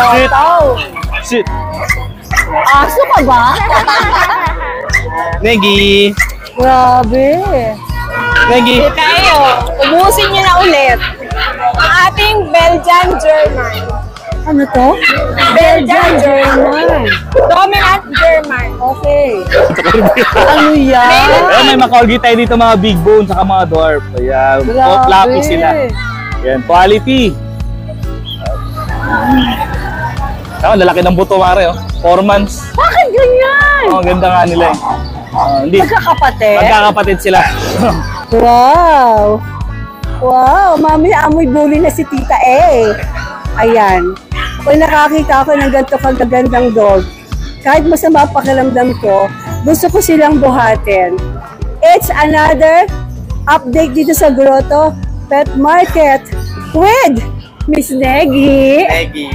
Shit. Shit. Aso ka ba? Negi. Grabe. Negi. Tayo, ubusin nyo na ulit ang ating Belgian German. Ano to? Belgian German. Dominant German. Okay. Ano yan? Ayan, may makorgi tayo dito mga big bone saka mga dwarf. Ayan, fluffy sila. Ayan, quality. Tama, lalaki ng buto mare, oh. 4 months. Bakit ganyan? Oh, ganda nga nila eh. Hindi. Magkakapatid? Magkakapatid sila. Wow! Wow! Mami, amoy bully na si Tita eh. Ayan. Kung nakakita ako ng ganito kagagandang dog, kahit masama pakiramdam ko, gusto ko silang buhatin. It's another update dito sa Grotto Pet Market with Miss Negi. Negi.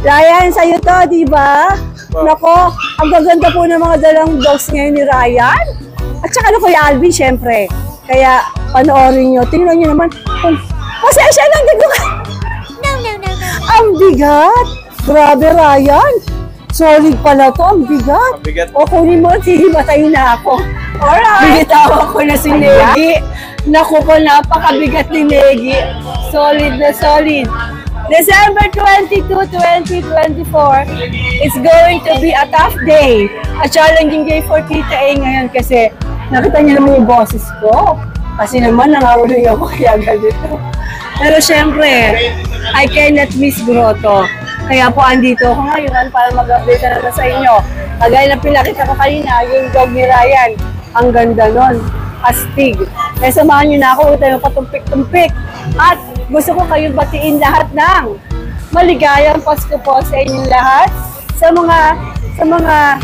Ryan, sa'yo to, di ba? Nako, ang gaganda po ng mga dalang dogs ngayon ni Ryan. At saka na Kuya Alvin, syempre. Kaya, panoorin nyo. Tingnan nyo naman. Pasensya lang, dito ka. Ang bigat. Grabe, Ryan. Solid pala to. Ang bigat. Ang bigat. O, kunin mo, hihimatay na ako. Alright. Binitawan ko na si Negi. Naku po, napakabigat ni Negi. Solid na solid. December 22, 2024, it's going to be a tough day. A challenging day for Tita A ngayon kasi nakita niyo naman yung boses ko. Kasi naman nangaruloy ako kaya ganito. Pero syempre, I cannot miss Grotto. Kaya po andito ako ngayon para mag-update na sa inyo. Kagaya na pinakita ko kanina, yung dog ni Ryan, ang ganda nun. Astig. Kaya samahan nyo na ako, tayo patumpik-tumpik. At gusto ko kayong batiin lahat ng maligayang Pasko po sa inyong lahat. Sa mga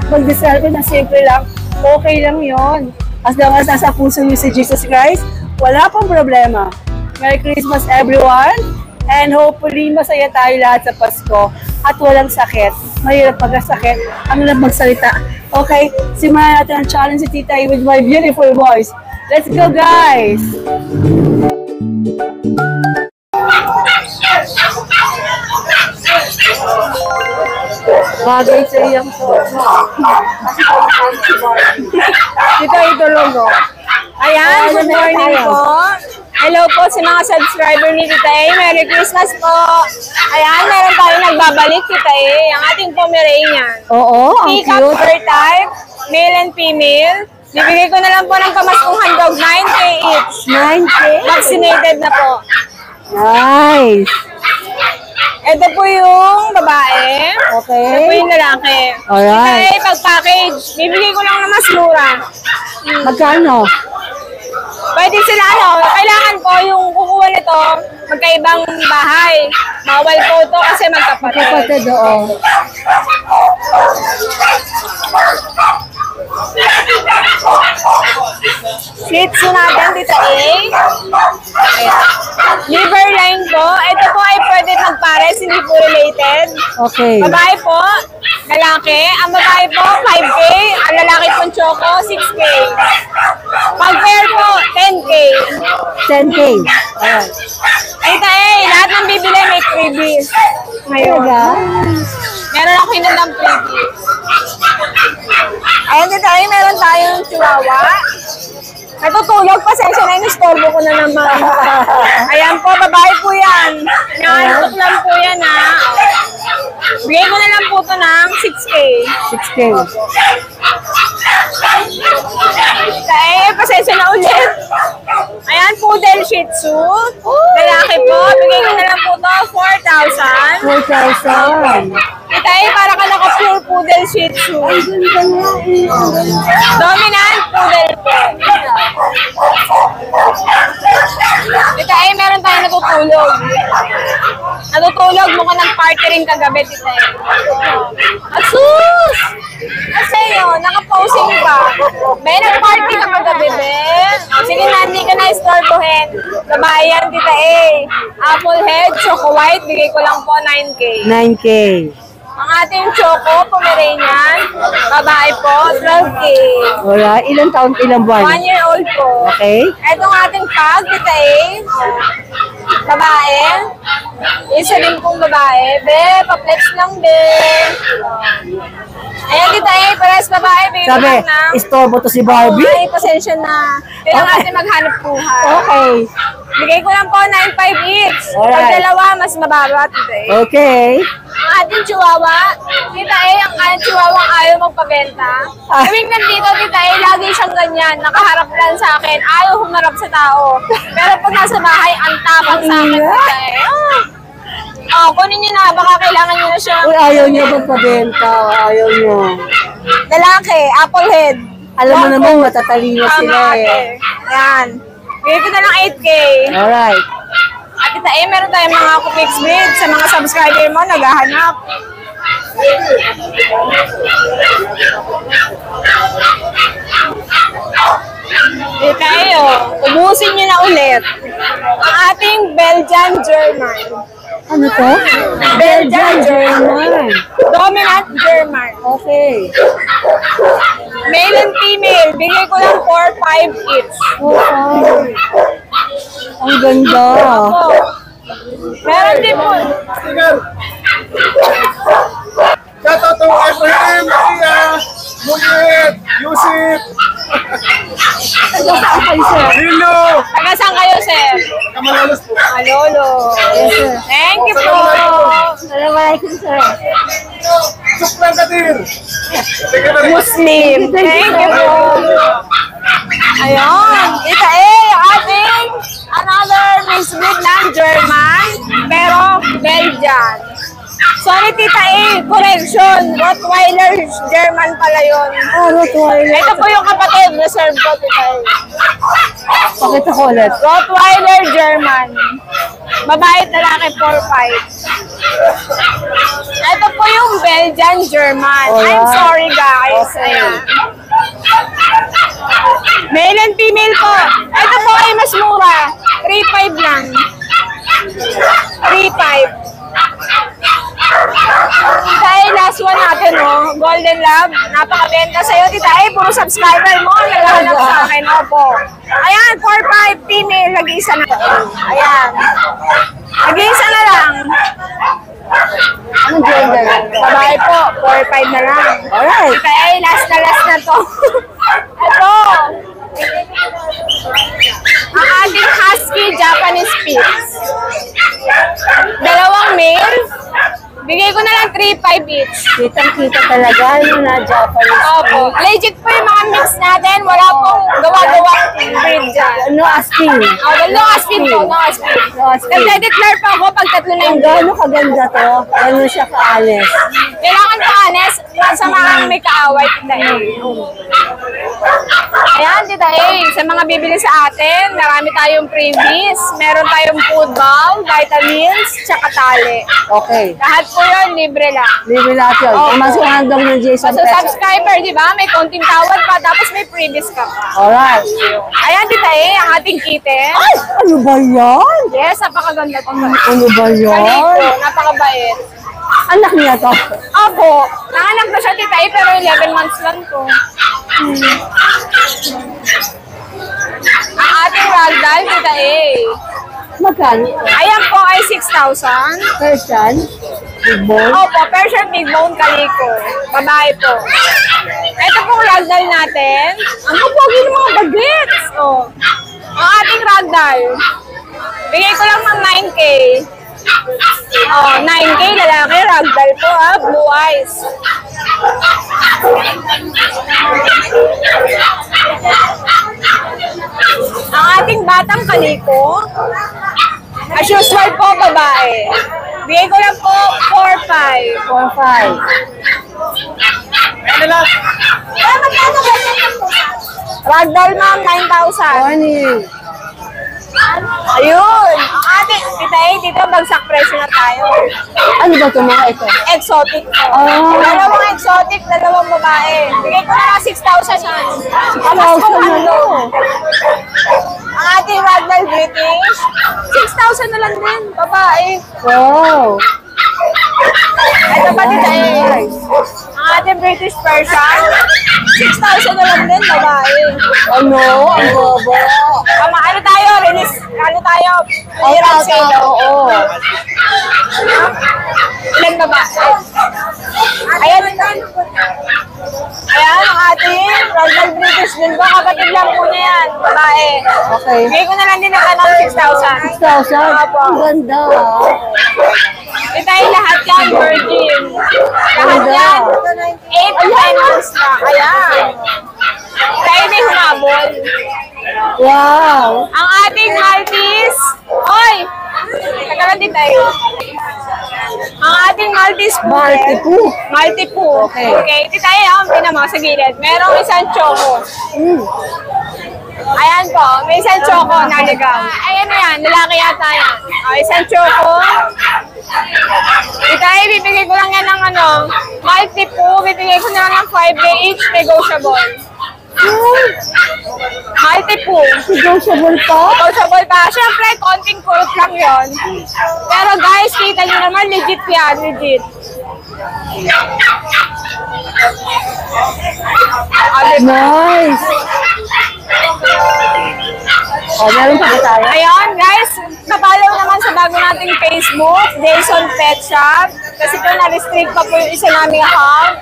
mag-discarte na simple lang, okay lang yon. As long as nasa puso nyo si Jesus Christ, wala pang problema. Merry Christmas everyone! And hopefully masaya tayo lahat sa Pasko at walang sakit. Mahirap magkasakit, ang lang magsalita. Okay, simulan natin ang challenge si Tita A with my beautiful voice. Let's go, guys! Bagay sa iyang suot mo. Dito itulog, oh. Ayan, good morning po. Hello po sa mga subscriber ni Tita A. Merry Christmas po. Ayan, meron tayo nagbabalik, Tita A. Ang ating Pomeranian. Oo, ang Pick up cute. per type, male and female. Bibigay ko na lang po ng pamaskong handog, 9K each. 9K? Vaccinated na po. Nice! Ito po yung babae. Okay. Ito po yung lalaki. Alright. Tita A, pag-package, bibigay ko lang na mas mura. Magkano? Pwede sila, kailangan ko yung kukuha nito, magkaibang bahay. Bawal po ito kasi magkapatid. Kapatid, oo. Shih Tzu natin, Tita A. Ayan. Liver line po. Ito po ay pwede magpares, hindi po related. Okay. Babae po, lalaki. Ang babae po, 5K. Ang lalaki po, choco, 6K. Pag-pair po, 10K. 10K. Ayan. Tita A, lahat ng bibili may freebies. Ngayon. Talaga? Meron ako hinandang freebies. Ayan, Tita A, meron tayong chihuahua. Natutulog, pasensya na, in-storbo ko na naman. Ayan po, babae po yan. Nangantok lang po yan, ha. Bigay ko na lang po ito ng 6K. 6K. Kaya, pasensya na ulit. Ayan, poodle shih tzu. Lalaki po, bigay ko na lang po ito, 4,000. 4,000. Kita para ka naka-pure poodle shih tzu. Dominant poodle po. Tita A, meron tayong natutulog. Natutulog mo ka ng party rin kagabi, Tita A. Asus! Kasi yun, nakaposing ka. Be, nag-party ka kagabi, be. Sige na, hindi ka na istorbohin. Babayan, Tita A. Apple head, choco white, bigay ko lang po 9K. 9K. Ang ating Choco Pomeranian. Babae po, 12K. Alright, ilang buwan? 1 year old po. Okay. Itong ating pag, Tita A. Babae. Isa din pong babae. Be, pa-flex lang, be. Ayan, Tita A, pares babae. Bigay ko Sabi, lang na. istorbo to si Barbie. Ay, pasensya na. Kailangan natin maghanap buhay. Okay. Bigay ko lang po 9.5 each. Pag Alright. dalawa, mas mababa, Tita A. Okay. Ang ating chihuahua, Tita A, ang ating chihuahua ayaw magpabenta. Ah. Tuwing nandito, Tita A, lagi siyang ganyan. Nakaharap lang sa akin, ayaw humarap sa tao. Pero pag nasa bahay, ang tapang sa akin, Tita A. Kunin niyo na, baka kailangan niyo na siya. Uy, ayaw niya magpabenta. Ayaw niya. Lalaki, apple head. Alam mo naman, matatalino sila eh. Ayan. Bigay ko na lang 8K. Alright. At Tita A, meron tayong mga Kupix breed sa mga subscriber mo, naghahanap. Tita A, ubusin nyo na ulit ang ating Belgian German. Ano to? Belgian German. Dominant German. Okay. Male and female, bigay ko lang 4-5 each. Okay. Ang ganda. Oh. Meron din po. Shoutout to Ibrahim, Sia, Munit, Yusuf, Saan kayo, sir? Lilo, Taga saan kayo, sir? Kamalalos po. Malolo. Yes, sir. Thank you po. Assalamualaikum, sir. Suklan Kadir. Sige na rin. Muslim. Thank you po. Ayun. Tita A, ating another mixed breed ng German, pero Belgian. Sorry, Tita A, correction. Rottweiler German pala yun. Rottweiler. Ito po yung kapatid, reserve ko, Tita A. Pakita ko ulit. Rottweiler German. Babae at lalaki, 4-5. Ito po yung Belgian German. I'm sorry, guys. Okay. Ayan. Male and female po. Ito po ay mas mura. 3.5 lang. 3.5. Dahil last one natin, oh, Golden Lab. Napakabenta sa'yo, Tita A. Puro subscriber mo. Naghahanap sa akin. Opo. Ayan, 4-5 female. Nag-iisa na. Ayan. Nag-iisa na lang. Anong gender? Babae po, 4-5 na lang. Alright. Tita A, last na to. Ito. Ang ating Husky Japanese Spitz. Dalawang male. Bigay ko na lang 3.5 each. Kitang-kita talaga, ano na Japanese. Opo. Legit po yung mga mix natin. Wala pong gawa-gawa breed dyan. No asking. No aspin po, no aspin. No asking. Nagde-declare pa ako pag tatlo na Ang yung gaano kaganda to. Gano'n siya kaalis. kailangan pa, honest, sa mga may kaaway, Tita A. Ayan, Tita A, sa mga bibili sa atin, marami tayong freebies. Meron tayong food bowl, vitamins, tsaka tali. Okay. Lahat po yun, libre lang. Libre lahat yun. Opo. Pamasukan daw ng Jason So, Peso. subscriber, di ba? May konting tawad pa, tapos may freebies ka pa. Alright. Ayan, Tita A, ang ating kitten. Ay! Ano ba yan? Yes, napakaganda to. Ano ba yan? Kalito, napakabait. Anak niya to. Ako, nanganak na siya, Tita A, pero 11 months lang to. Ang ating ragdoll, Tita A. Magkano? Ayan po ay 6,000. Persian? Big bone? Opo, Persian Big Bone Calico. Babae po. Ito pong ragdoll natin. Ang kapagi ng mga bagets. Oh. Ang ating ragdoll. Bigay ko lang ng 9K. Oh, 9K lalaki, ragdoll po ha, blue eyes. Ang ating batang kaliko, as usual po, babae. Bigay ko lang po 4-5. 4-5. Ano lang? Ragdoll ma'am, 9,000. Morning. Ayun. Ang ating, Tita A, dito bagsak presyo na tayo. Ano ba ito mga ito? Exotic po. Oh. Dalawang exotic, dalawang babae. Bigay ko na 6,000 yan. Alas ko na Ang ating ragdoll British, 6,000 na lang din, babae. Wow. Ito pa Tita A. Ang ating British Persian, 6,000 na lang din, babae. Ano? Ang bobo. Ano tayo? Release, ano tayo? Hirap sale. Oo. Ilan babae? Ayan. Ayan, ang ating Ragdoll British din po. Kapatid lang po na yan, babae. Okay. Bigay ko na lang din ng kanang 6,000. 6,000? Ang ganda. Ito ay lahat yan, virgin. Lahat yan. 8 to 10 months na. Ayan. Tayo may humabol. Wow. Ang ating Maltese. Oy! Nagkaroon din tayo. Ang ating Maltese po. Multi-poo. Multi-poo. Okay. Ito tayo ang pinamo sa gilid. Merong isang choco. Ayan po. May isang choco na ligaw. Ayan na yan. Lalaki yata yan. Isang choco. Ito ay bibigay ko lang yan ng multi-poo. Bibigay ko na lang ng 5K each negotiable. Multi-poo. Negotiable pa? Negotiable pa. Siyempre, konting kurot lang yon. Pero guys, kita nyo naman, legit yan. Legit. Nice. Oh, meron pa ba tayo? Ayun, guys, kapalaw naman sa bago nating Facebook, Jason Pet Shop. Kasi po na-restrict pa po yung isa naming account.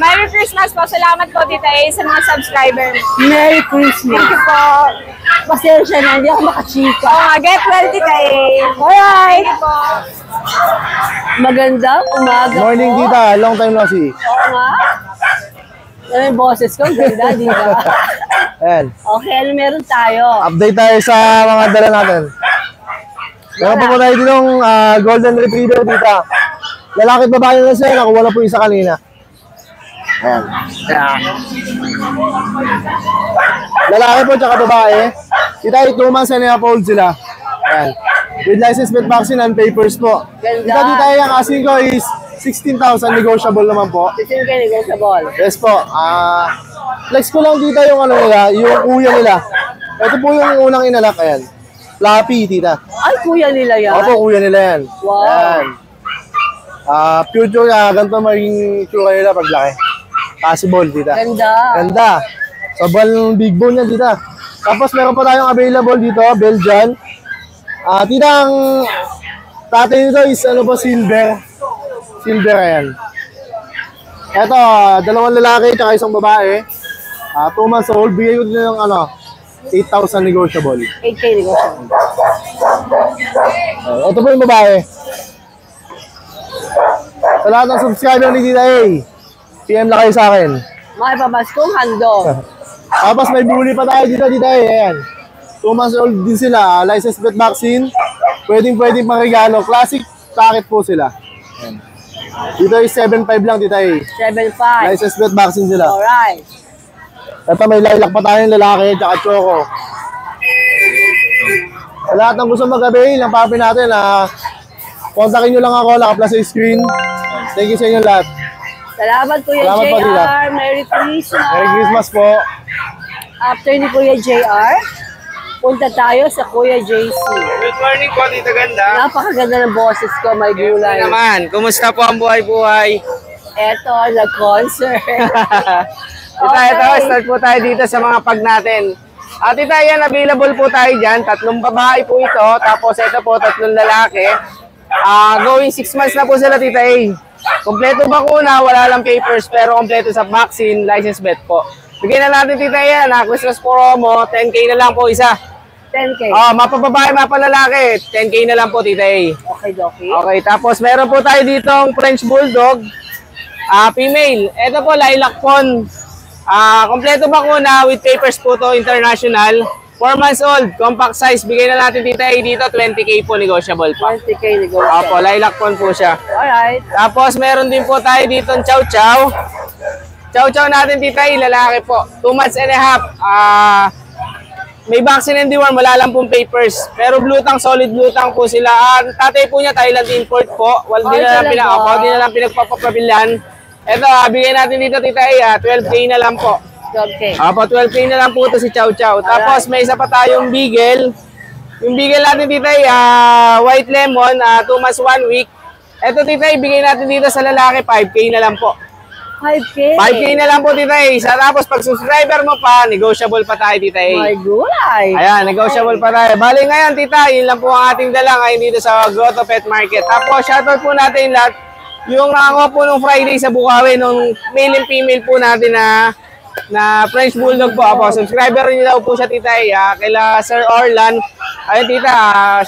Merry Christmas po. Salamat po, Tita A, sa mga subscriber. Merry Christmas. Thank you po. Pasensya na, hindi ako makachika. Oo nga, get well, Tita A. Alright. Thank you po. Magandang umaga Morning, po. tita. Long time no see. Oo nga. Ano yung boses ko? Ganda, di ba? Ayan. Okay, ano meron tayo? Update tayo sa mga dala natin. Meron pa po tayo ditong Golden Retriever, tita. Lalaki at babae na siya. Nakuha na po isa kanina. Ayan. Lalaki po tsaka babae. Tita, 2 months and a half old sila. Ayan. With license plate vaccine and papers po. Ganda. Tita, yung asking ko is 16,000 negotiable naman po. 16K negotiable. Yes po. Flex ko lang dito yung nila, yung kuya nila. Ito po yung unang inalak, ayan. Fluffy, tita. Ay, kuya nila yan. Opo, kuya nila yan. Wow. Ayan. Future, ganito maging tsura nila pag laki. Possible, tita. Ganda. Ganda. Sobrang big bone yan, tita. Tapos meron pa tayong available dito, Belgian. Tita, ang tatay nito is silver. Silver, ayan. Eto, 2 lalaki at isang babae. 2 months old, bigay ko din ng 8,000 negotiable. 8K negotiable. Ito po yung babae. Sa lahat ng subscriber ni Tita A, PM lang kayo sa akin. May pamaskong handog. Tapos may bully pa tayo dito, Tita A. Ayan. 2 months old din sila. License plate vaccine. Pwedeng pang regalo. Classic packet po sila. Ayan. Dito is 7.5 lang, Tita A. 7.5. License plate vaccine sila. Alright. Ito may lilac pa tayong lalaki at choco. Sa lahat ng gusto mag-avail ng papi natin, kontakin nyo lang ako, naka-plus sa screen. Thank you sa inyo lahat. Salamat Kuya Salamat po, Tita. JR. Merry Christmas. Merry Christmas po. After ni Kuya JR, punta tayo sa Kuya JC. Good morning po, Tita Ganda. Napakaganda ng boses ko, may gulay. naman, kumusta po ang buhay-buhay? Eto, nag-concert. Ito, start po tayo dito sa mga pag natin. At ito, yan, available po tayo dyan. 3 babae po ito. Tapos ito po, 3 lalaki. Going 6 months na po sila, Tita A. Kompleto bakuna, wala lang papers, pero kompleto sa vaccine, license bet po. Bigyan na natin, Tita A, Christmas promo, 10K na lang po isa. 10K. Mapababae, mapalalaki, 10K na lang po, Tita A. Okay, Doki. Okay, tapos meron po tayo ditong French Bulldog, female. Ito po, Lilac Pon. Kompleto bakuna with papers po to, international. 4 months old, compact size. Bigay na natin Tita A dito, 20K po, negotiable pa. 20K negotiable. Opo, Lilac Pon po siya. Alright. Tapos meron din po tayo dito Chow Chow. Chow Chow natin Tita A, lalaki po. 2 months and a half. May vaccine and deworm, wala lang pong papers. Pero blutang, solid blutang po sila. Tatay po niya, Thailand import po. Di na lang pinagpapapabilan. Ito, bigay natin dito, Tita A, 12K na lang po. 12K. Apo, 12K na lang po ito si Chow Chow. Tapos may isa pa tayong Beagle. Yung Beagle natin, Tita A, white lemon, 2 months, 1 week. Eto tita, ibigay natin dito sa lalaki, 5K na lang po. 5K. 5K na lang po tita Sa tapos pag subscriber mo pa, negotiable pa tayo tita My gulay. Ayan, negotiable pa tayo. Bali ngayon tita, yun lang po ang ating dala ngayon dito sa Grotto Pet Market. Tapos shoutout po natin lahat. Yung nakakuha po nung Friday sa Bukawi, nung male and female po natin na French Bulldog po. Apo, subscriber rin daw po siya tita kaila Sir Orlan. Ayun tita,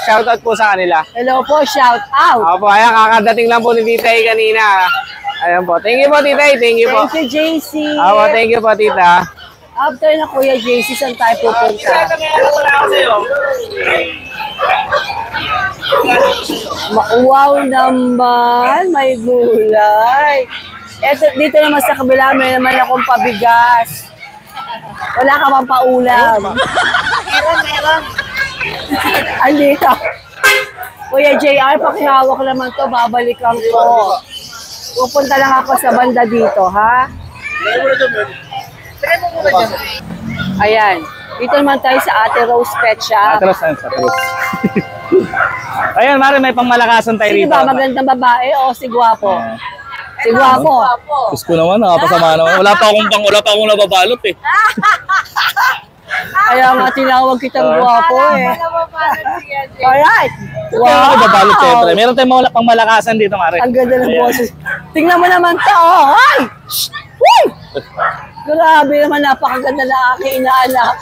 shoutout po sa kanila. Hello po, shout out. Opo, ayan, kakadating lang po ni tita kanina. Ayun po. Thank you po, tita. Thank you po. Thank you, JC. Opo, thank you po, tita. After na Kuya JC, saan tayo pupunta? Wow naman, may gulay. Eto, dito naman sa kabila, may naman akong pabigas. Wala ka bang paulam? Meron. Andito. Kuya JR, pakihawak naman to, babalikan ko. Pupunta lang ako sa banda dito, ha? Ayan. Dito naman tayo sa Ate Rose Pet Shop. Atros, atros. Ayan, Mare, may pangmalakasan tayo Sige rito. ba, magandang babae o si Gwapo? Si Gwapo. Diyos ko naman, nakapasama naman. Wala pa akong nababalot eh. Kaya nga tinawag kitang Gwapo eh. Alright. Wow! Ako nababalot syempre. Meron tayong mga pangmalakasan dito, Mare. Ang ganda ng Ayan. boses. Tingnan mo naman to, oh. Ay! Shh! Uy! Grabe naman, napakaganda na aking inaanak.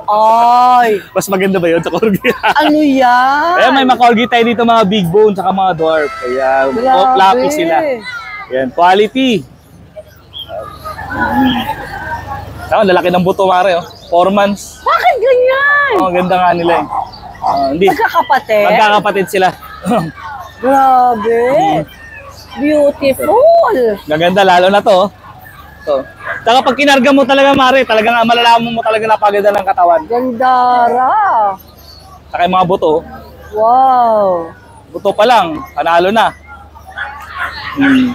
Ay! Mas maganda ba yun sa corgi? Ano yan? Ayan, may makorgi tayo dito, mga big bone, saka mga dwarf. Ayan, Grabe. fluffy sila. Ayan, quality. Ayan, lalaki ng buto, Mare. 4 months. Bakit ganyan? Ang ganda nga nila eh. Hindi, Magkakapatid? magkakapatid sila. Grabe. Beautiful. Gaganda, lalo na to. So, saka pag kinarga mo talaga, Mare, talagang malalaman mo talaga napaganda ng katawan. Gandara. Saka yung mga buto, Wow. buto pa lang, panalo na.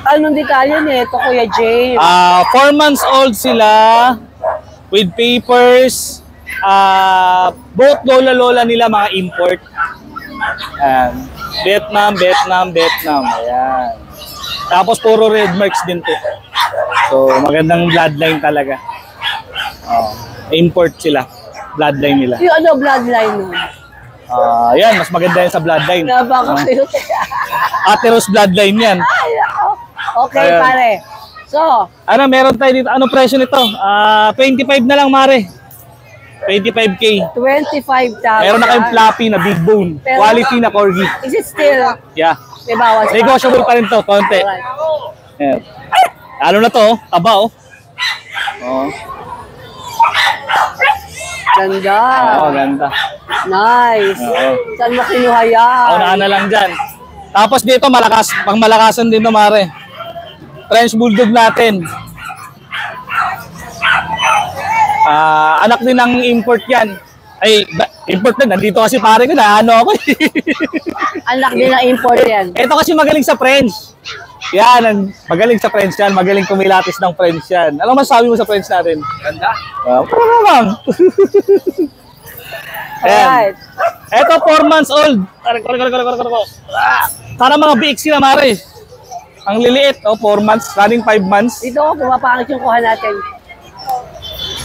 Anong detalye nito, Kuya James? 4 months old sila, with papers, both lola-lola nila mga import. Ayan. Vietnam. Ayan. Tapos puro red marks din to. So, magandang bloodline talaga. Import sila. Bloodline nila. Yung ano, bloodline nun? Yan, mas maganda yan sa bloodline. Napaka-cute. Ate Rose bloodline yan. Ay, ako. Okay, Ayan. pare. So, Ano, meron tayo dito. Anong presyo nito? 25 na lang, Mare. 25K. 25,000. Meron na kayong floppy na big bone. Pero- Quality na corgi. Is it still, Yeah. may bawas pa? Negotiable pa rin to, konti. Alright. Ayan. Lalo na to, taba oh. Oh. Ganda. Oo, ganda. Nice. Oo. Saan mo kinuha yan? Unahan na lang dyan. Tapos dito, pang malakasan din to, Mare. French Bulldog natin. Anak din ng import yan. Ay, import din. Nandito kasi pare ko na ano ako. Anak din ng import yan. Ito kasi magaling sa French. Yan, magaling sa French yan. Magaling kumilatis ng French yan. Ano masabi mo sa French natin? Ganda. Pero naman. Ayan. Alright. Ito, 4 months old. Para mga BX sila, Mare. Ang liliit, 4 months, running 5 months. Dito, pumapangit yung kuha natin.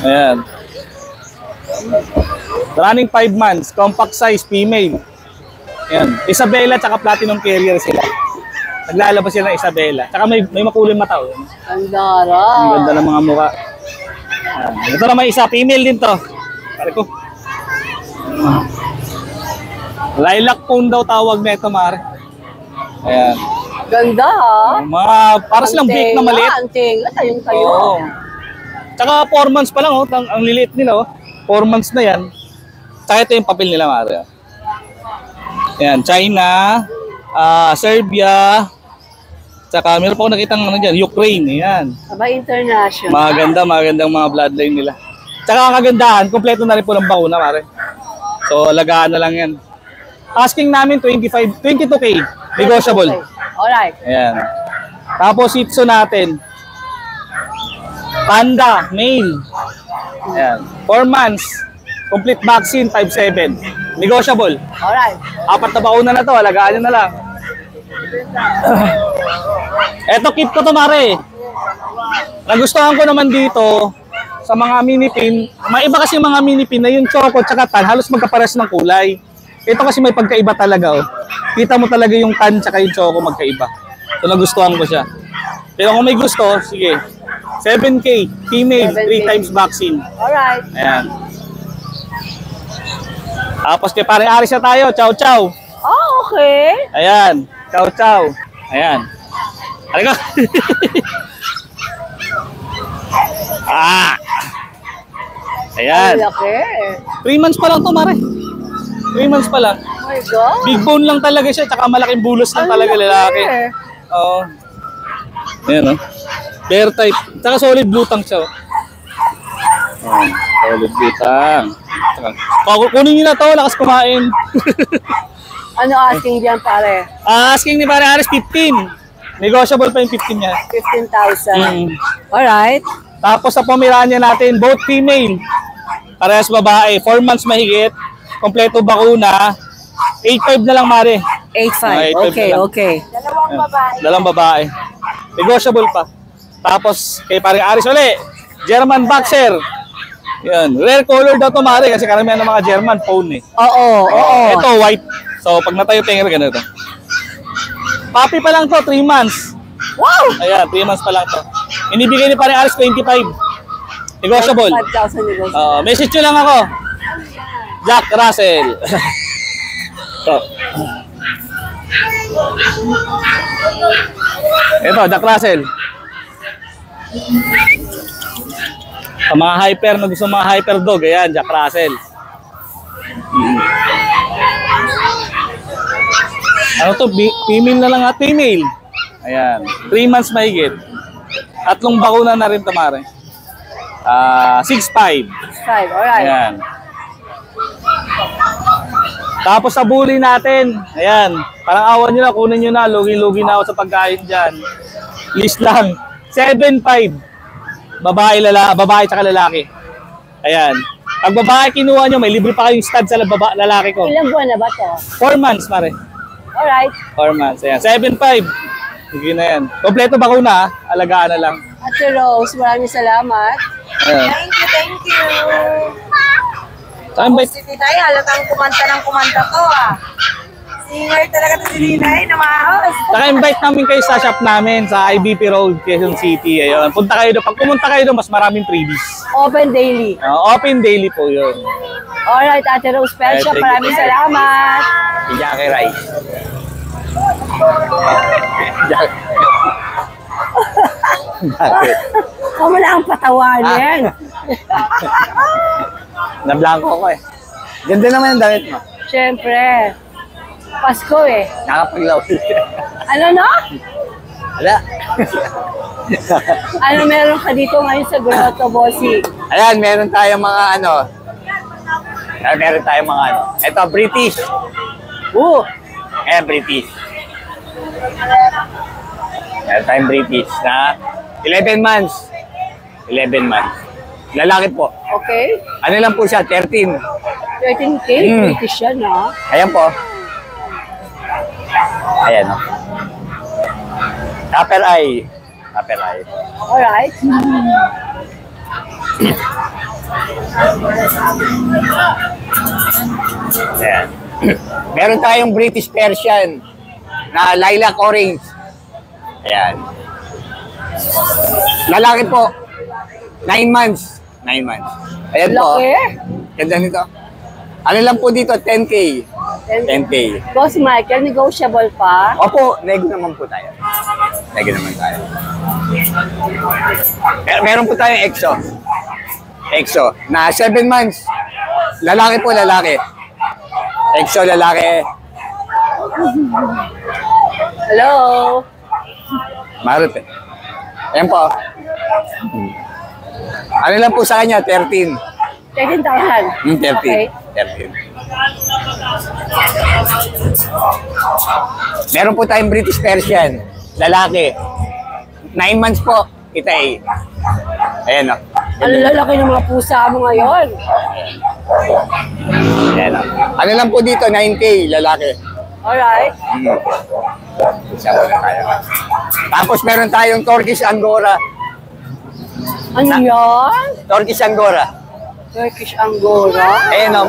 Ayan. Running 5 months, compact size, female. Ayan. Isabela tsaka platinum carrier sila. Naglalabas sila ng Isabela. Tsaka may makulay mata. Oh. Gandara. Ang ganda ng mga mukha. Ayan. Ito naman isa, female din to. Pare ko. Lilac phone daw tawag na ito, Mare. Ayan. Ganda ha. Mga, para silang big na maliit. Anting. Tayong tayo. Oo. Tsaka 4 months pa lang, oh. Ang liliit nila, oh. 4 months na yan. Tsaka ito yung papel nila, Mare. Ayan, China, Serbia, tsaka meron pa ako nakitang ano dyan, Ukraine, ayan. Aba, international. Magandang mga bloodline nila. Tsaka ang kagandahan, kompleto na rin po ng bakuna, Mare. So, alagaan na lang yan. Asking namin 22K, negotiable. Okay. Alright. Ayan. Tapos Shih Tzu natin. Panda, male. Ayan. 4 months. Complete vaccine, 5.7. Negotiable. Alright. 4 na bakuna na to, alagaan nyo na lang. Eto, keep ko to, Mare. Nagustuhan ko naman dito sa mga mini pin. Maiba kasi yung mga mini pin na yung choco tsaka tan, halos magkapares ng kulay. Ito kasi may pagkaiba talaga, oh. Kita mo talaga yung tan tsaka yung choco magkaiba. So nagustuhan ko siya. Pero kung may gusto, sige. 7K, female, 3 times vaccine. Alright. Ayan. Tapos kay pare Aris na tayo. Chow chow. Oh, okay. Ayan. Chow chow. Ayan. Halika. Ayan. Ang laki. 3 months pa lang to, Mare. 3 months pa lang. Oh my God. Big bone lang talaga siya, tsaka malaking bulos lang talaga lalaki. Oo. Ayan, oh. Bear type. Tsaka solid blue tongue siya, oh. Solid blue tongue. Tsaka, kunin nyo na to, lakas kumain. Ano asking diyan, pare? Asking ni Pare Aris, 15. Negotiable pa yung 15 niya. 15,000. Alright. Tapos sa Pomeranian natin, both female. Parehas babae, 4 months mahigit. Kompleto bakuna. 8.5 na lang, Mare. 8.5. 8.5 Okay, na lang. okay. Dalawang babae. Negotiable pa. Tapos kay Pare Aris uli, German Boxer. Yan. Rare color daw to, Mare, kasi karamihan ng mga German phone eh. Oo, oo. Ito white. So pag natayo tingin ganito. Puppy pa lang to, 3 months. Wow! Ayan, 3 months pa lang to. Inibigay ni Pare Aris 25. Negotiable. 5,000 negotiable. Message nyo lang ako. Jack Russell. Ito, Jack Russell. Sa mga hyper, na gusto mga hyper dog, ayan, Jack Russell. Ano to? Female na lang at female. Ayan, 3 months mahigit. 3 bakuna na rin, Tamare. 6'5". 5, alright. Ayan. Tapos sa bully natin, ayan, parang awan nyo na, kunin nyo na, lugi-lugi na ako sa pagkain dyan. List lang, 7'5". Babae tsaka lalaki. Ayan. Pag babae kinuha nyo, may libre pa kayong stud sa lalaki ko. Ilang buwan na ba to? 4 months, Mare. Alright. 4 months, ayan. 7'5". Sige na yan. Kompleto bakuna, alagaan na lang. Ate Rose, maraming salamat. Ayan. Thank you. Saan ba? Si Tinay, halatang kumanta ng kumanta to Singer talaga to si Tinay, namahos. Saka-invite namin kayo sa shop namin sa IBP Road, Quezon City. Ayun. Punta kayo doon. Pag pumunta kayo doon, mas maraming freebies. Open daily. Open daily po yun. Alright, Ate Rose Pet Shop, Thank you. maraming salamat. Si Jackie Rice. Huwag mo lang patawanin. Na-blanco ko eh. Ganda naman yung damit mo. Siyempre. Pasko eh. Nakapaglaw. Ano no? Wala. Ano meron ka dito ngayon sa Grotto, Bossy? Ayan, meron tayong mga ano. Meron tayong mga ano. Ito, British. Ayan, British. Meron tayong British na 11 months. 11 months. Lalaki po. Okay. Ano lang po siya, 13. 13K, British yan ha. Ayan po. Ayan o. Copper eye. Copper eye. Alright. Ayan. Meron tayong British Persian na lilac orange. Ayan. Lalaki po. 9 months. 9 months. Ayan po. Laki. Ganda nito. Ano lang po dito? 10K. 10K. Boss Michael, negotiable pa. Opo, nego naman po tayo. Nego naman tayo. Meron po tayong EXO. EXO. Na 7 months. Lalaki po, lalaki. EXO, lalaki. Hello. Marot eh. Ayan po. Ano lang po sa kanya? 13. 13,000. 13. Okay. 13. Meron po tayong British Persian. Lalaki. 9 months po. Kita eh. Ayan o. Ang lalaki ng mga pusa mo ngayon. Ayan o. Ano lang po dito? 9K. Lalaki. Alright. Isa muna tayo. Tapos meron tayong Turkish Angora. Ano yan? Turkish Angora. Turkish Angora? Ayan o.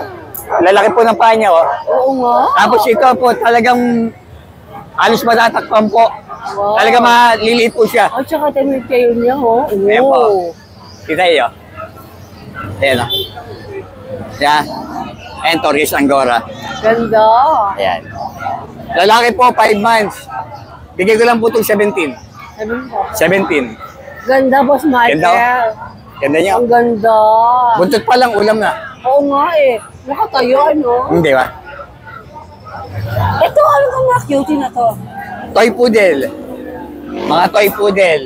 Lalaki po ng paa niya o. Oo nga. Tapos ito po talagang alos matatakpan po. Wow. Talaga maliliit po siya. At saka tamit kayo niya, oh. Ayan po. Kita iyo. Ayan o. Yan. Ayan, Turkish Angora. Ganda. Ayan. Lalaki po, 5 months. Bigay ko lang po itong 17. Sabi mo. 17. Ganda, Boss Michael. Ganda, oh. Ganda niya. Ang ganda. Buntot pa lang, ulam na. Oo nga eh. Nakatayo, ano? Hindi ba? Ito, ano ka mga cutie na to? Toy poodle. Mga toy poodle.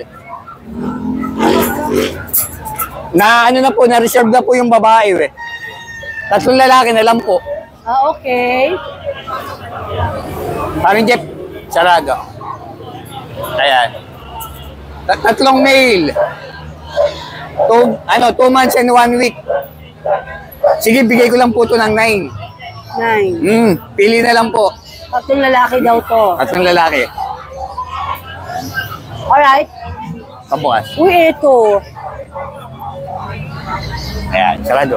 Na ano na po, na-reserve na po yung babae. 3 lalaki na lang po. Ah, okay. Parang Jeff, sarado. Ayan. 3 male. 2 months and 1 week. Sige, bigay ko lang po ito ng 9. 9. Pili na lang po. 3 lalaki daw to. 3 lalaki. Alright. Kabukas. Uy, ito. Ayan, sarado.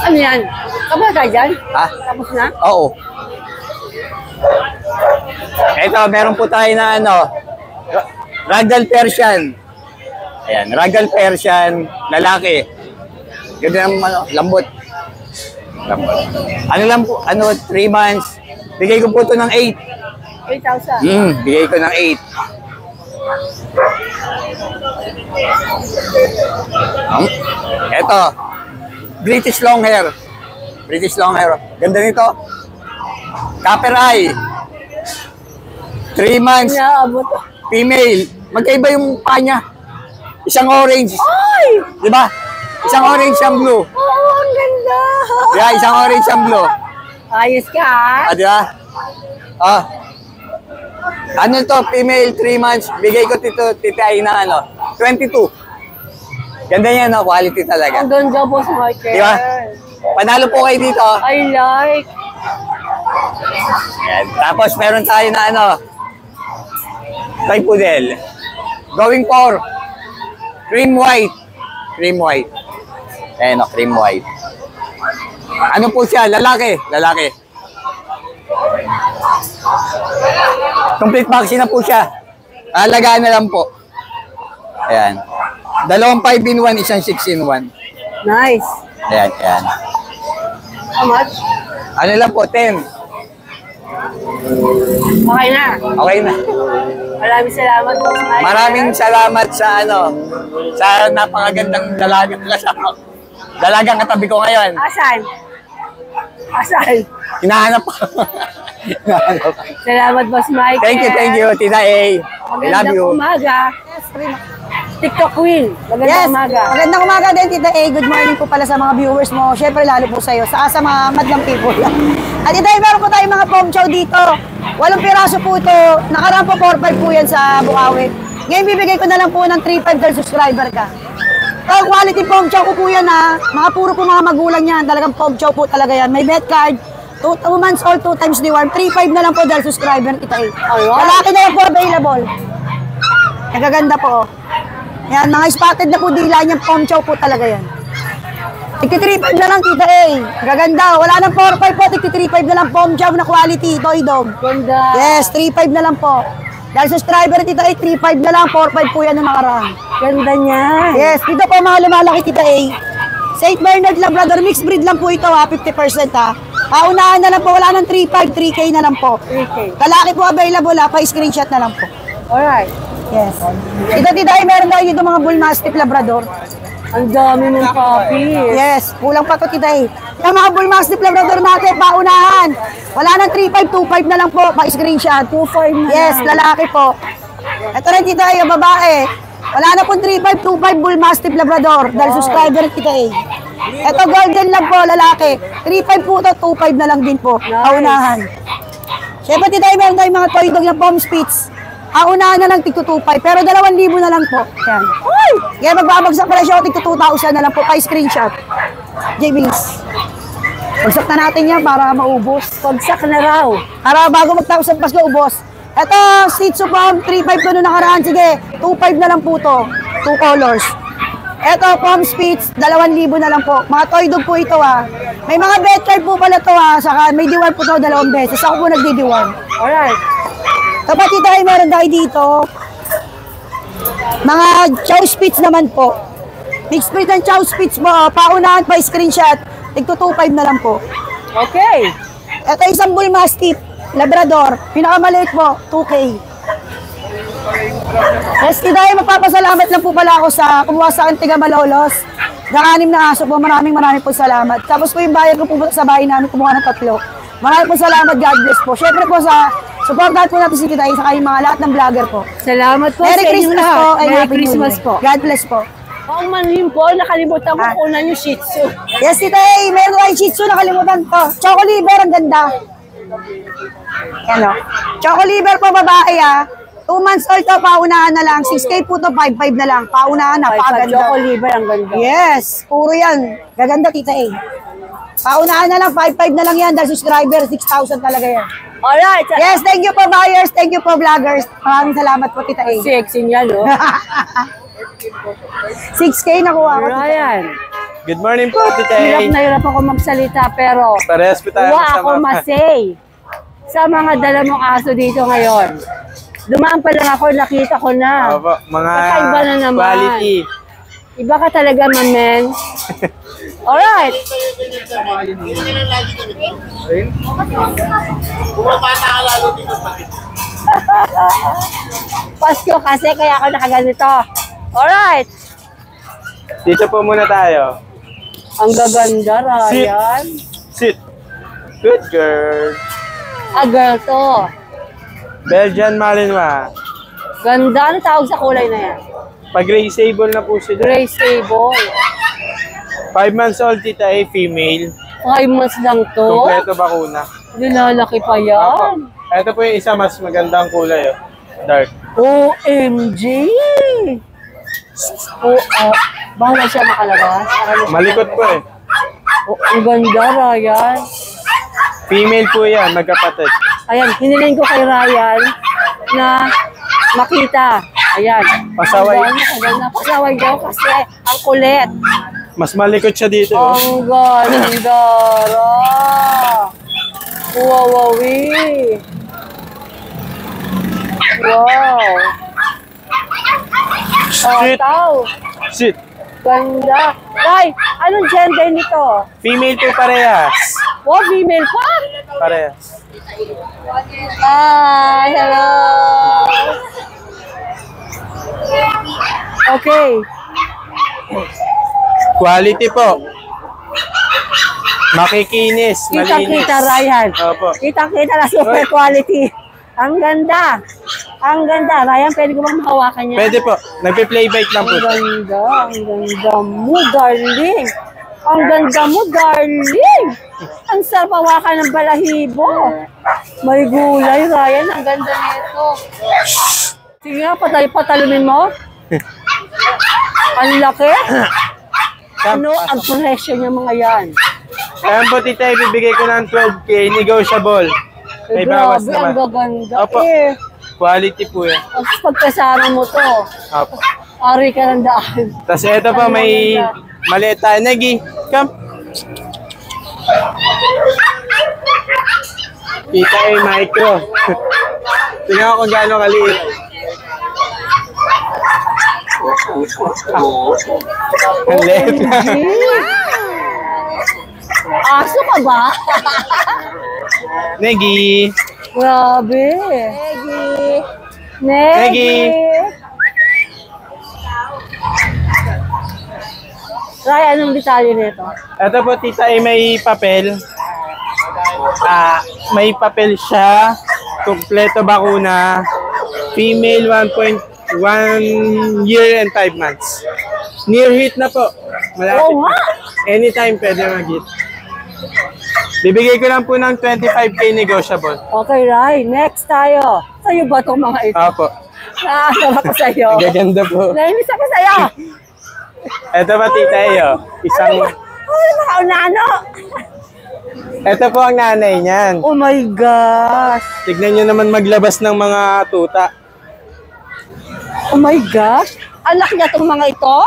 Ano yan? Kapag ka dyan? Ha? Tapos na? Oo. Ito, meron po tayo na Ragdoll Persian. Ayan, Ragdoll Persian, lalaki. Ganda ng lambot. Lambot. Ano lang po, 3 months. Bigay ko po ito ng 8. 8,000. Bigay ko ng 8. Ito, British long hair. British long hair. Ganda nito. Copper eye. 3 months. Inaabot. Female. Magkaiba yung paa niya. Isang orange. Ay! Di ba? Isang orange, isang blue. Oo, ang ganda. Di ba? Isang orange, isang blue. Ayos ka, ha? Di ba? Ano to? Female, 3 months. Bigay ko titay na 22. Ganda niya, no? Quality talaga. Ang ganda, Boss Michael. Di ba? Panalo po kayo dito. I like. Ayan. Tapos meron tayo na toy poodle. Going for cream white. Cream white. Ayan o, cream white. Ano po siya? Lalaki. Lalaki. Complete vaccine na po siya. Alagaan na lang po. Ayan. 2 5-in-1, isang 6-in-1. Nice. Ayan, ayan. How much? Ano lang po, 10. Okay na. Okay na. Maraming salamat, Boss Michael. Maraming salamat sa sa napakagandang dalagang kasama. Dalagang katabi ko ngayon. Asan? Asan? Hinahanap ko. Hinahanap. Salamat, Boss Michael. Thank you, Tita A. I love Magandang you. umaga. TikTok Queen. Magandang umaga. Magandang umaga din, Tita A. Good morning po pala sa mga viewers mo. Siyempre, lalo po sa'yo. Sa mga madlang people. At ito, meron po tayong mga pom chow dito. 8 piraso po ito. Nakaraan po 4-5 po yan sa Bukawi. Ngayon, bibigay ko na lang po ng 3-5 dahil subscriber ka. So, quality pom chow ko po yan, ha. Mga puro po mga magulang yan. Talagang pom chow po talaga yan. May bet card. 2 months old, 2 times deworm. 3-5 na lang po dahil subscriber kita eh. Lalaki na lang po available. Nagaganda po. Yan, mga spotted na po dila niyan. Pom chow po talaga yan. Tigti 3-5 na lang, Tita A. Gaganda. Wala nang 4-5 po. Tigti 3-5 na lang. Pom chow na quality. Toy dog. Ganda. Yes, 3-5 na lang po. Dahil subscriber, Tita A, 3-5 na lang. 4-5 po yan ng nakaraan. Ganda niya. Yes, dito po mga lumalaki, Tita A. St. Bernard Labrador, mixed breed lang po ito, ha. 50% ha. Paunahan na lang po. Wala nang 3-5, 3K na lang po. 3K. Kalaki po available, ha. Pa-screenshot na lang po. Alright. Yes. Ito, Tita A, meron tayo dito mga Bull Mastiff Labrador. Ang dami ng copies. Yes, kulang pa to, Tita A. Yung mga Bull Mastiff Labrador natin, paunahan. Wala nang 3-5, 2-5 na lang po, pa-screenshot. 2-5 na Yes, lang. lalaki po. Ito rin, Tita A, yung babae. Wala na pong 3-5, 2-5 Bull Mastiff Labrador. Dahil subscriber, Tita A. Ito, golden lang po, lalaki. 3-5 po to, 2-5 na lang din po. Paunahan. Siyempre, Tita A, meron tayong mga toy dog na Pom Spitz. Unahan na lang tig 2.5 pero 2,000 na lang po. Yan. Kaya magbabagsak presyo tig 2,000 na lang po pa screenshot. JB's. Bagsak na natin yan para maubos. Pagsak na raw. Para bago magtapos ang Pasko, ubos. Ito, Shih Tzu Pom, 3.5 to noong nakaraan. Sige, 2.5 na lang po to. 2 colors. Ito, Pom Spitz, 2,000 na lang po. Mga toy dog po ito May mga vet card po pala to Saka may diwan po to 2 beses. Ako po nagdidiwan. Alright. Kapatid tayo, meron tayo dito. Mga Chow Spitz naman po. Mixed breed ng Chow Spitz po. Paunahan pa screenshot. Tigto 2.5 na lang po. Okay. Ito isang Bull Mastiff, Labrador. Pinakamaliit po, 2K. Yes, Tiday, magpapasalamat lang po pala ako sa kumuha sa akin tiga Malolos. Nakanim na aso po, maraming po salamat. Tapos po yung bayad ko po sa bahay namin, kumuha ng 3. Maraming po salamat, God bless po. Syempre po sa supportahan po natin si Tiday sa kayong mga lahat ng vlogger po. Salamat po Merry sa inyo Christmas lahat. po and Merry Happy New Christmas Year. po. God bless po. Ang manhim po, nakalimutan ko kunan yung Shih Tzu. Yes, Tiday, meron tayong Shih Tzu, nakalimutan ko. Choco Liver, ang ganda. Yan Choco Liver po, babae 2 months old to, paunahan na lang. 6K po to, 5.5 na lang. Paunahan na, Choco pakaganda. liver, ang ganda. Yes, puro yan. Gaganda, Tita A. Paunahan na lang, 5.5 na lang yan. Dahil subscriber, 6,000 talaga yan. Alright. Yes, thank you po buyers, thank you po vloggers. Maraming salamat po, Tita A. Sexy niya, no? 6K nakuha ko. Ryan. Good morning po, Tita Hirap na hirap ako magsalita, pero Parehas po tayo wala ako masay sa mga dala mong aso dito ngayon. Dumaan pa lang ako, nakita ko na. Opo, mga Kakaiba na naman. quality. Iba ka talaga, my man. Alright. Pasko kasi, kaya ako nakaganito. Alright. Dito po muna tayo. Ang gaganda, Ryan. Sit. Good girl. Girl to. Belgian Malinois. Ganda. Ano tawag sa kulay na yan? Pag gray sable na po siya. Gray sable. 5 months old, Tita A, female. 5 months lang to. Kompleto bakuna. Nilalaki pa Opo. yan. Ito po yung isa mas magandang kulay. Dark. OMG! Bawal siya makalabas. Malikot po eh. Ang ganda, Ryan. Female po yan, magkapatid. Ayan, hiniling ko kay Ryan na makita. Ayan. Pasaway. Ang ganda. Pasaway daw kasi ang kulit. Mas malikot siya dito. Ang ganda, Ra. Wawawi. Wow. Sit. Tao. Sit. Ganda. Ay, anong gender nito? Female po parehas. Oh, female pa? Parehas. Hello. Okay. Quality po. Makikinis, malinis. Kita-kita, Ryan. Opo. Kita-kita na super quality. Ang ganda. Ang ganda. Ryan, pwede ko bang mahawakan niya? Pwede po. Nagpe-play bike lang po. Ang ganda. Ang ganda mo, darling. Ang ganda mo, darling. Ang sarap hawakan ng balahibo. May gulay, Ryan. Ang ganda nito. Sige nga, patalumin mo. Ang laki. Ano ang presyo niya mga yan? Ayan po, Tita, ibibigay ko ng 12K, negotiable. May bawas Grabe, ang naman. gaganda. Opo. Quality po yan. Tapos pagkasama mo to, Opo. ari ka ng daan. Tapos ito pa, may maliit tayo. Negi, come. Tita A, micro. Tingnan ko kung gaano kaliit. Ang liit na. Aso ka ba? Negi. Grabe. Negi. Ray, anong detalye nito? Ito po, Tita A, may papel. May papel siya. Kompleto bakuna. Female 1.1 year and 5 months. Near hit na po. Malapit. Oo nga. Anytime pwede mag-hit. Bibigay ko lang po ng 25K negotiable. Okay, Ray. Next tayo. Sa'yo ba itong mga ito? Opo. Nakakasama ko sa'yo. Ang gaganda po. Nainis ako sa'yo. Ito ba, Tita A, oh. Isang... Mga unano. Ito po ang nanay niyan. Oh my gosh. Tignan nyo naman maglabas ng mga tuta. Oh my gosh. Anak niya tong mga ito?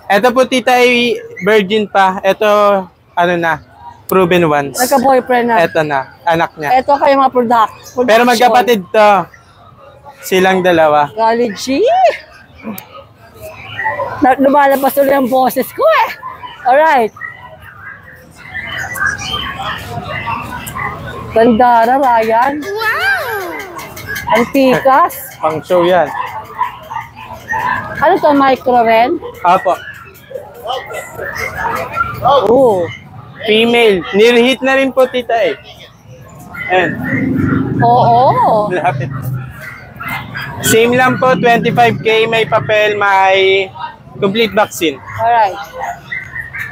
Ito po tita ay virgin pa. Ito, ano na, proven ones. Nagka-boyfriend na. Ito na, anak niya. Ito kayo mga production. Pero magkapatid to. Silang dalawa. Golly G. Lumalabas ulit ang boses ko eh. Alright. Gandara, Ryan. Wow! Antikas. Pang show yan. Ano to, micro ren? Apo. Oo. Female. Nirehit na rin po tita eh. Ayan. Oo. Lapit. Same lang po, 25K, may papel, may complete vaccine. Alright.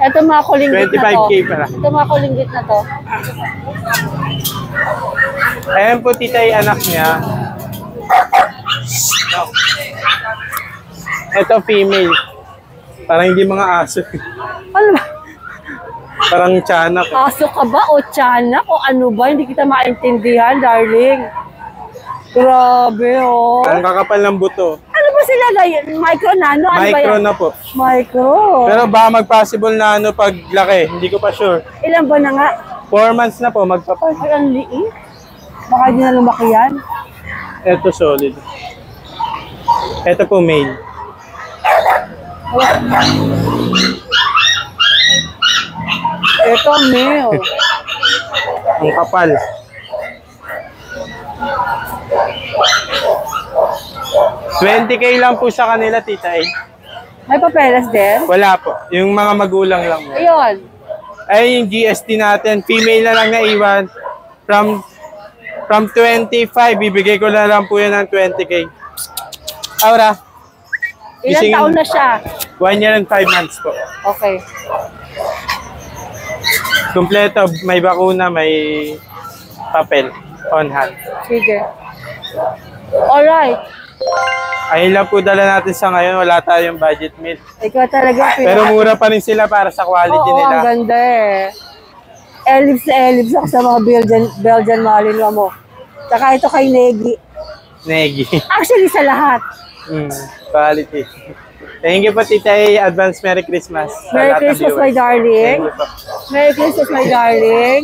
Ito mga kulinggit na to. 25K pala. Ito mga kulinggit na to. Ayan po tita yung anak niya. Ito female. Parang hindi mga aso. Ano ba? Parang tiyanak. Aso ka ba o tiyanak o ano ba? Hindi kita maintindihan, darling. Grabe, oh. Ang kakapal ng buto. Ano ba sila ngayon? Micro nano? Ano ba Micro yan? na po. Micro. Pero baka mag-possible na ano pag laki. Hindi ko pa sure. Ilan ba na nga? 4 months na po magpapal. Ay, ang liit. Baka di na lumaki yan. Ito solid. Ito po male. Ito, male. Ang kapal. $20K lang po sa kanila, tita eh. May papeles din? Wala po. Yung mga magulang lang. Ayun. Ay, yung GST natin. Female na lang na iwan. From 25, bibigay ko na lang po yan ng 20K. Aura. Ilan Gisingin. taon na siya? 1 year and 5 months po. Okay. Kompleto. May bakuna, may papel on hand. Sige. Alright. Ayun lang po dala natin sa ngayon. Wala tayong budget meal. Ikaw talaga. Pero mura pa rin sila para sa quality Oo, nila. ang ganda eh. Ellipse na ellipse ako sa mga Belgian Malinois mo. Tsaka ito kay Negi. Negi. Actually, sa lahat. Quality. Thank you po, Tita. Advance Merry Christmas. sa Merry lahat ng Christmas, my viewers. darling. Thank you po. Merry Christmas, my darling.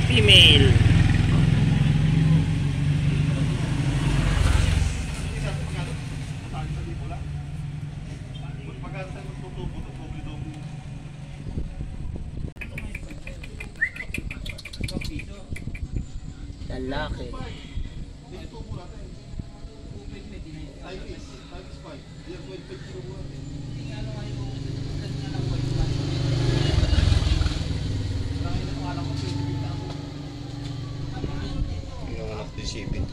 Female. Lalaki. Yung anak din sipin.